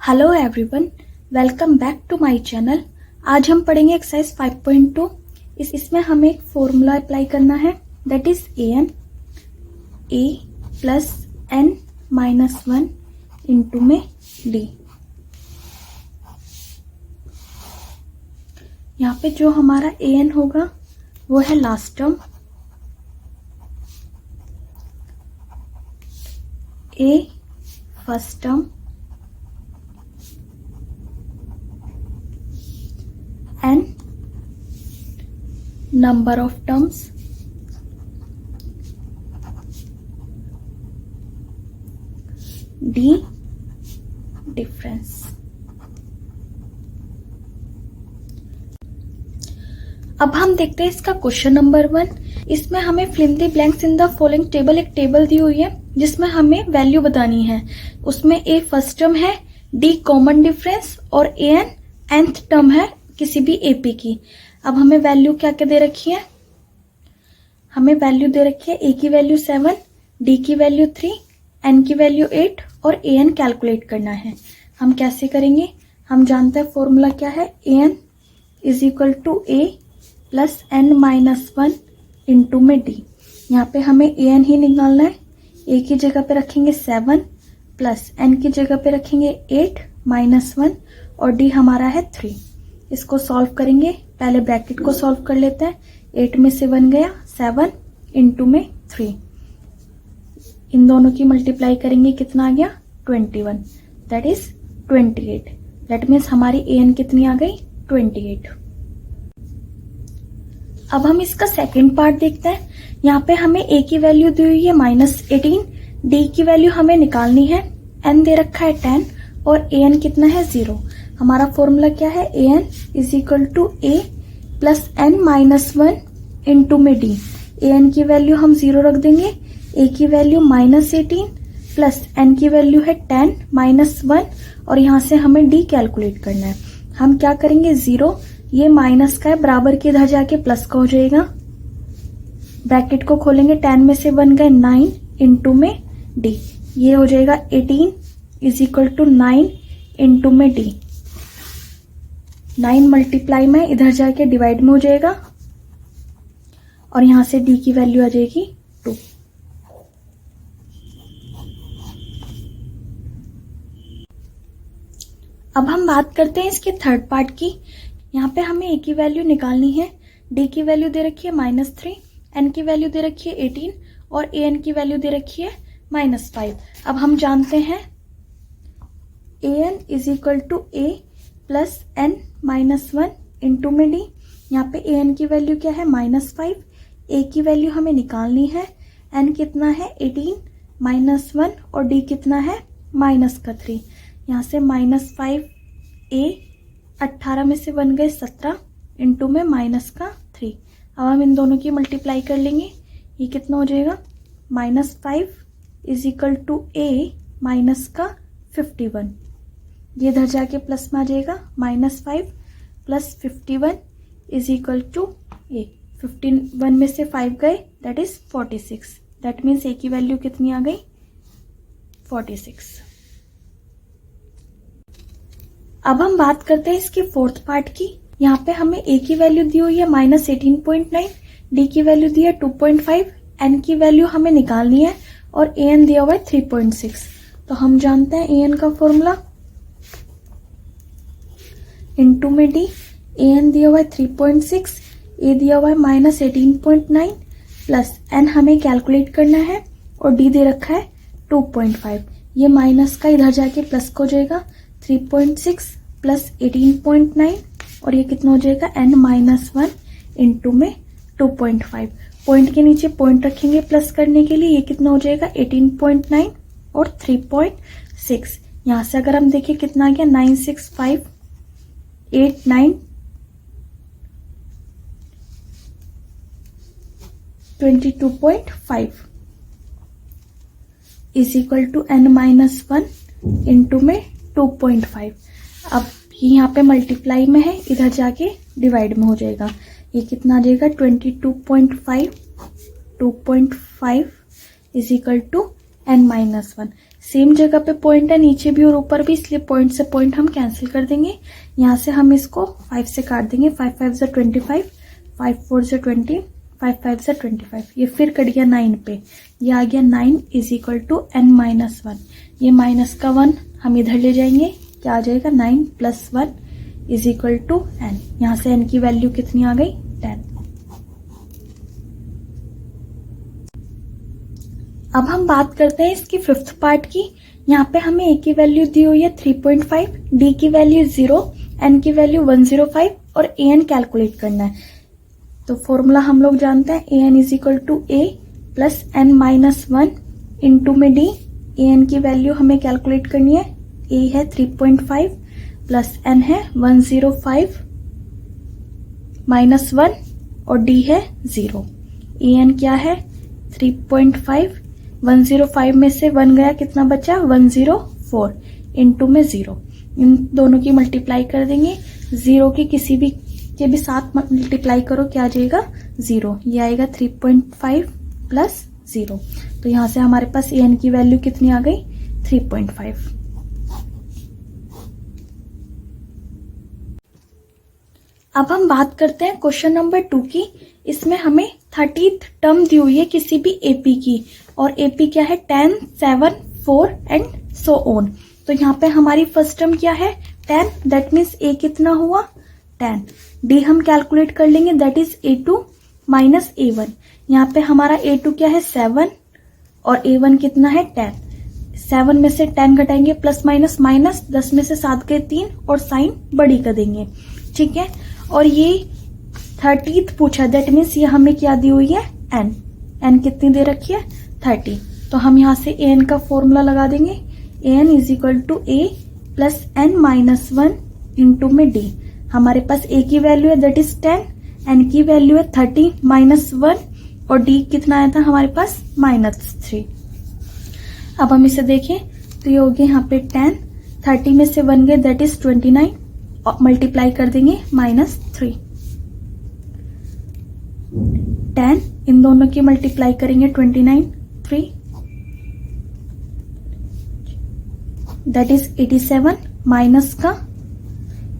Hello everyone, welcome back to my channel. आज हम पढ़ेंगे एक्सरसाइज 5.2। इसमें हमें एक फॉर्मूला अप्लाई करना है, that is a plus N minus 1 into में डी। यहाँ पे जो हमारा ए एन होगा वो है last term, a first term, n number of terms, d difference. अब हम देखते हैं इसका क्वेश्चन नंबर 1। इसमें हमें fill the blanks in the following table, एक टेबल दी हुई है जिसमें हमें वैल्यू बतानी है। उसमें ए फर्स्ट टर्म है, डी कॉमन डिफरेंस और ए एन nth टर्म है किसी भी एपी की। अब हमें वैल्यू क्या क्या दे रखी है? हमें वैल्यू दे रखी है ए की वैल्यू 7, डी की वैल्यू 3, एन की वैल्यू 8 और ए एन कैलकुलेट करना है। हम कैसे करेंगे? हम जानते हैं फॉर्मूला क्या है, A N is equal to A plus N minus 1 into में डी। यहाँ पे हमें ए एन ही निकालना है। ए की जगह पे रखेंगे 7 प्लस एन की जगह पे रखेंगे 8 माइनस 1 और डी हमारा है 3। इसको सॉल्व करेंगे, पहले ब्रैकेट को सॉल्व कर लेते हैं। 8 में से 1 गया, 7 इंटू में 3। इन दोनों की मल्टीप्लाई करेंगे, कितना आ गया 21, दैट इज 28। दैट मीन्स हमारी ए एन कितनी आ गई 28। अब हम इसका सेकेंड पार्ट देखते हैं। यहाँ पे हमें ए की वैल्यू दी हुई है -18, डी की वैल्यू हमें निकालनी है, एन दे रखा है 10 और ए एन कितना है 0। हमारा फॉर्मूला क्या है, A N is equal to A plus N minus 1 into में डी। ए एन की वैल्यू हम 0 रख देंगे, ए की वैल्यू -18 प्लस एन की वैल्यू है 10 माइनस 1 और यहाँ से हमें डी कैलकुलेट करना है। हम क्या करेंगे, 0 ये माइनस का है, बराबर के इधर जाके प्लस का हो जाएगा। ब्रैकेट को खोलेंगे, 10 में से 1 गए 9 इंटू में डी। ये हो जाएगा 18 इज इक्वल टू 9 इंटू में डी। 9 मल्टीप्लाई में इधर जाके डिवाइड में हो जाएगा और यहां से डी की वैल्यू आ जाएगी 2। अब हम बात करते हैं इसके थर्ड पार्ट की। यहाँ पे हमें ए की वैल्यू निकालनी है, डी की वैल्यू दे रखी है -3, एन की वैल्यू दे रखी है 18 और ए एन की वैल्यू दे रखी है -5। अब हम जानते हैं A N is equal to A plus N minus 1 into में डी। यहाँ पे ए एन की वैल्यू क्या है -5, ए की वैल्यू हमें निकालनी है, एन कितना है 18 -1 और डी कितना है -3। यहाँ से -5 ए, 18 में से 1 गए 17 इंटू में -3। अब हम इन दोनों की मल्टीप्लाई कर लेंगे, ये कितना हो जाएगा -5 is equal to a minus का 51। ये इधर जाके प्लस में आ जाएगा, -5 प्लस 51 इज इक्वल टू ए। 51 में से 5 गए, दैट इज 46। दैट मीन्स ए की वैल्यू कितनी आ गई 46। अब हम बात करते हैं इसके फोर्थ पार्ट की। यहाँ पे हमें ए की वैल्यू दी हुई है -18.9, डी की वैल्यू दी है 2.5, एन की वैल्यू हमें निकालनी है और ए एन दिया हुआ है 3.6। तो हम जानते हैं ए एन का फॉर्मूला, इंटू में डी। ए एन दिया हुआ है 3.6, ए दिया हुआ है -18.9 प्लस एन हमें कैलकुलेट करना है और डी दे रखा है 2.5। ये माइनस का इधर जाके प्लस को हो जाएगा, 3.6 प्लस 18.9 और ये कितना हो जाएगा n-1 इंटू में 2.5। पॉइंट के नीचे पॉइंट रखेंगे प्लस करने के लिए, ये कितना हो जाएगा 18.9 और 3.6। यहाँ से अगर हम देखें कितना आ गया 96589 22.5 is equal to n-1 into में 2.5। अब यहाँ पे मल्टीप्लाई में है, इधर जाके डिवाइड में हो जाएगा। ये कितना आ जाएगा 22.5 2.5 is equal to n-1। Same जगह पे पॉइंट है, नीचे भी और ऊपर भी, इसलिए पॉइंट से पॉइंट हम कैंसिल कर देंगे। यहाँ से हम इसको 5 से काट देंगे। 5 5 से 25, 5 4 से 20, 5 5 से 25। ये फिर कट गया 9 पे, ये आ गया 9 is equal to n minus 1। ये माइनस का 1 हम इधर ले जाएंगे, क्या आ जाएगा 9 plus 1 is equal to n। यहाँ से n की वैल्यू कितनी आ गई 10। अब हम बात करते हैं इसकी फिफ्थ पार्ट की। यहाँ पे हमें a की वैल्यू दी हुई है 3.5, d की वैल्यू 0, n की वैल्यू 105 और an कैलकुलेट करना है। तो फॉर्मूला हम लोग जानते हैं an is equal to a plus n minus 1 into में d। an की वैल्यू हमें कैलकुलेट करनी है, a है 3.5 प्लस n है 105 माइनस 1 और d है 0। an क्या है 3.5, 105 में से 1 गया, कितना बचा 104 इंटू में 0। इन दोनों की मल्टीप्लाई कर देंगे। 0 की किसी भी के भी साथ मल्टीप्लाई करो, क्या आ जाएगा 0। ये आएगा 3.5 प्लस 0। तो यहाँ से हमारे पास an की वैल्यू कितनी आ गई 3.5। अब हम बात करते हैं क्वेश्चन नंबर 2 की। इसमें हमें 30th टर्म दी हुई है किसी भी एपी की, और एपी क्या है 10, 7, 4 एंड सो ऑन। तो यहाँ पे हमारी फर्स्ट टर्म क्या है 10, दैट मीन्स ए कितना हुआ 10। डी हम कैलकुलेट कर लेंगे, that is A2 minus A1। यहाँ पे हमारा A2 क्या है 7 और A1 कितना है 10। 7 में से 10 घटाएंगे, प्लस माइनस माइनस, 10 में से 7 गए 3 और साइन बड़ी कर देंगे, ठीक है। और ये 30th पूछा, दैट मीन्स ये हमें क्या दी हुई है n कितनी दे रखी है 30। तो हम यहाँ से an का फॉर्मूला लगा देंगे, an is equal to a plus n minus 1 into में d। हमारे पास a की वैल्यू है दैट इज 10, n की वैल्यू है 30 माइनस 1 और d कितना आया था हमारे पास -3। अब हम इसे देखें तो ये हो गया यहाँ पे 10, 30 में से 1 गए दैट इज 29 और मल्टीप्लाई कर देंगे -3। 10 इन दोनों की मल्टीप्लाई करेंगे 29, 3 दैट इज 87 माइनस का,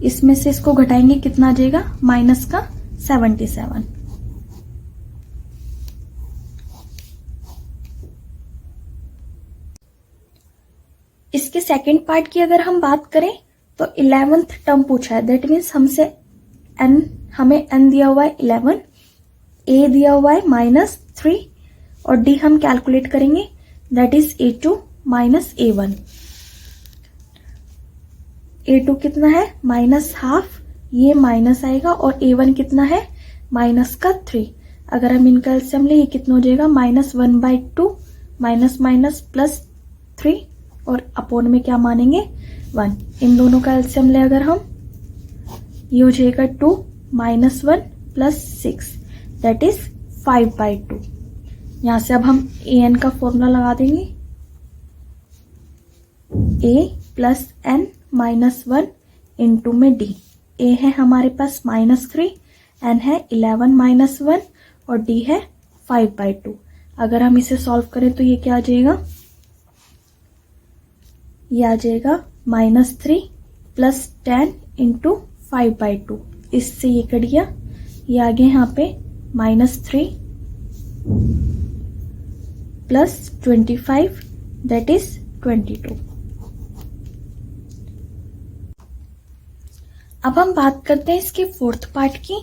इसमें से इसको घटाएंगे कितना आ जाएगा माइनस का 77। इसके सेकंड पार्ट की अगर हम बात करें तो 11th टर्म पूछा है, दैट मीन्स हमें n दिया हुआ है 11, a दिया हुआ है -3 और d हम कैलकुलेट करेंगे, that is A2 minus A1। A2 कितना है -12, ये माइनस आएगा, और A1 कितना है -3। अगर हम इनका एलसीएम ले, ये कितना हो जाएगा -1/2 माइनस माइनस प्लस 3 और अपोन में क्या मानेंगे 1। इन दोनों का एलसीएम ले अगर हम, ये हो जाएगा 2 माइनस 1 प्लस 6 दैट इज 5/2। यहां से अब हम an का फॉर्मूला लगा देंगे, a plus n minus 1 into में d। a है हमारे पास -3, n है 11 माइनस 1 और d है 5/2। अगर हम इसे सॉल्व करें तो ये क्या आ जाएगा, ये आ जाएगा -3 प्लस 10 इंटू 5/2। इससे ये कट गया, ये आ गया यहाँ पे -3 प्लस 25 दैट इज 22। अब हम बात करते हैं इसके फोर्थ पार्ट की।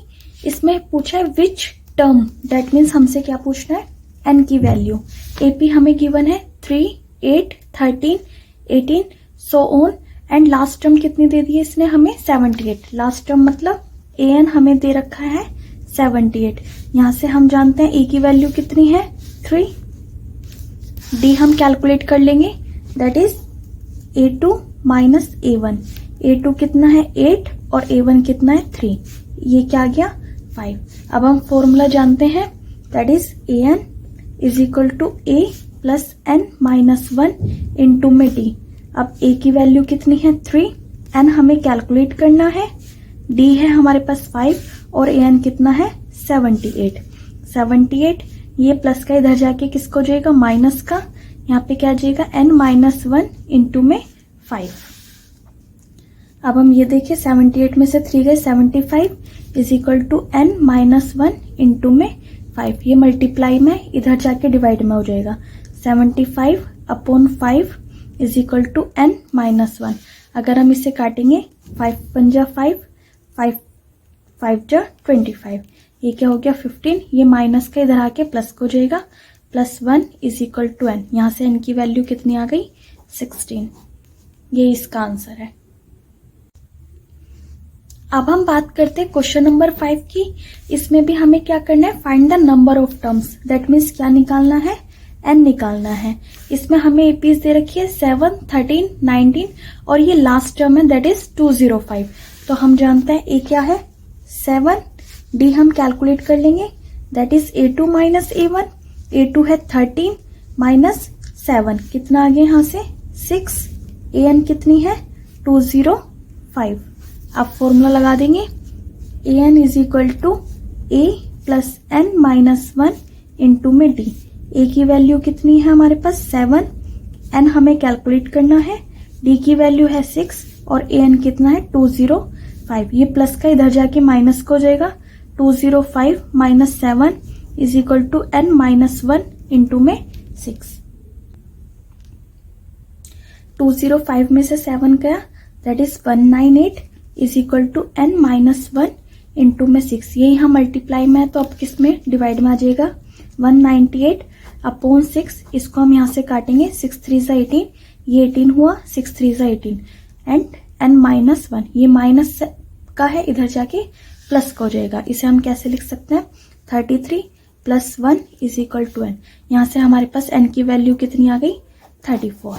इसमें पूछा है विच टर्म, दैट मीन्स हमसे क्या पूछना है n की वैल्यू। एपी हमें गिवन है 3, 8, 13, 18 so on, and last term कितनी दे दी है इसने हमें 78। लास्ट टर्म मतलब an हमें दे रखा है 78। यहां से हम जानते हैं a की वैल्यू कितनी है 3, d हम कैलकुलेट कर लेंगे, that is A2 minus A1। A2 कितना है 8 और A1 कितना है 3, ये क्या आ गया 5। अब हम फॉर्मूला जानते हैं, that is an is equal to a plus n minus 1 into में d। अब a की वैल्यू कितनी है 3, n हमें कैलकुलेट करना है, d है हमारे पास 5 और an कितना है 78। ये प्लस का इधर जाके किसको जाएगा माइनस का, यहाँ पे क्या आ जाएगा n-1 इंटू में 5। अब हम ये देखिए 78 में से 3 गए 75 is equal to n-1 into में 5। ये मल्टीप्लाई में इधर जाके डिवाइड में हो जाएगा 75 upon 5 is equal to n-1। अगर हम इसे काटेंगे 5 पंजा 5, 5 जा 25, ये क्या हो गया 15। ये माइनस का इधर आके प्लस को जाएगा +1 इज इक्वल टू n। यहाँ से n की वैल्यू कितनी आ गई 16। ये इसका आंसर है। अब हम बात करते हैं क्वेश्चन नंबर 5 की। इसमें भी हमें क्या करना है, find the number of terms. That means क्या निकालना है, n निकालना है। इसमें हमें एपीज दे रखी है 7, 13, 19 और ये लास्ट टर्म है दैट इज 205। तो हम जानते हैं ए क्या है 7, डी हम कैलकुलेट कर लेंगे that is a2 minus a1। a2 है 13 माइनस 7, कितना आ गया यहाँ से 6। an कितनी है 205। अब फॉर्मूला लगा देंगे an is equal to a plus n-1 into में d। a की वैल्यू कितनी है हमारे पास 7, n हमें कैलकुलेट करना है, d की वैल्यू है 6 और an कितना है 205। ये प्लस का इधर जाके माइनस को हो जाएगा 205 minus 7 is equal to n-1 into में 6। 205 में से 7 गया that is 198 is equal to n-1 into में 6। ये यहाँ मल्टीप्लाई में है तो अब किस में डिवाइड में आ जाएगा 198 अपॉन 6। इसको हम यहाँ से काटेंगे 6 3 सा 18, ये 18 हुआ 6 3 सा 18 एंड n-1। ये माइनस का है इधर जाके प्लस का हो जाएगा। इसे हम कैसे लिख सकते हैं 33 + 1 इज इक्वल टू n। यहाँ से हमारे पास n की वैल्यू कितनी आ गई 34।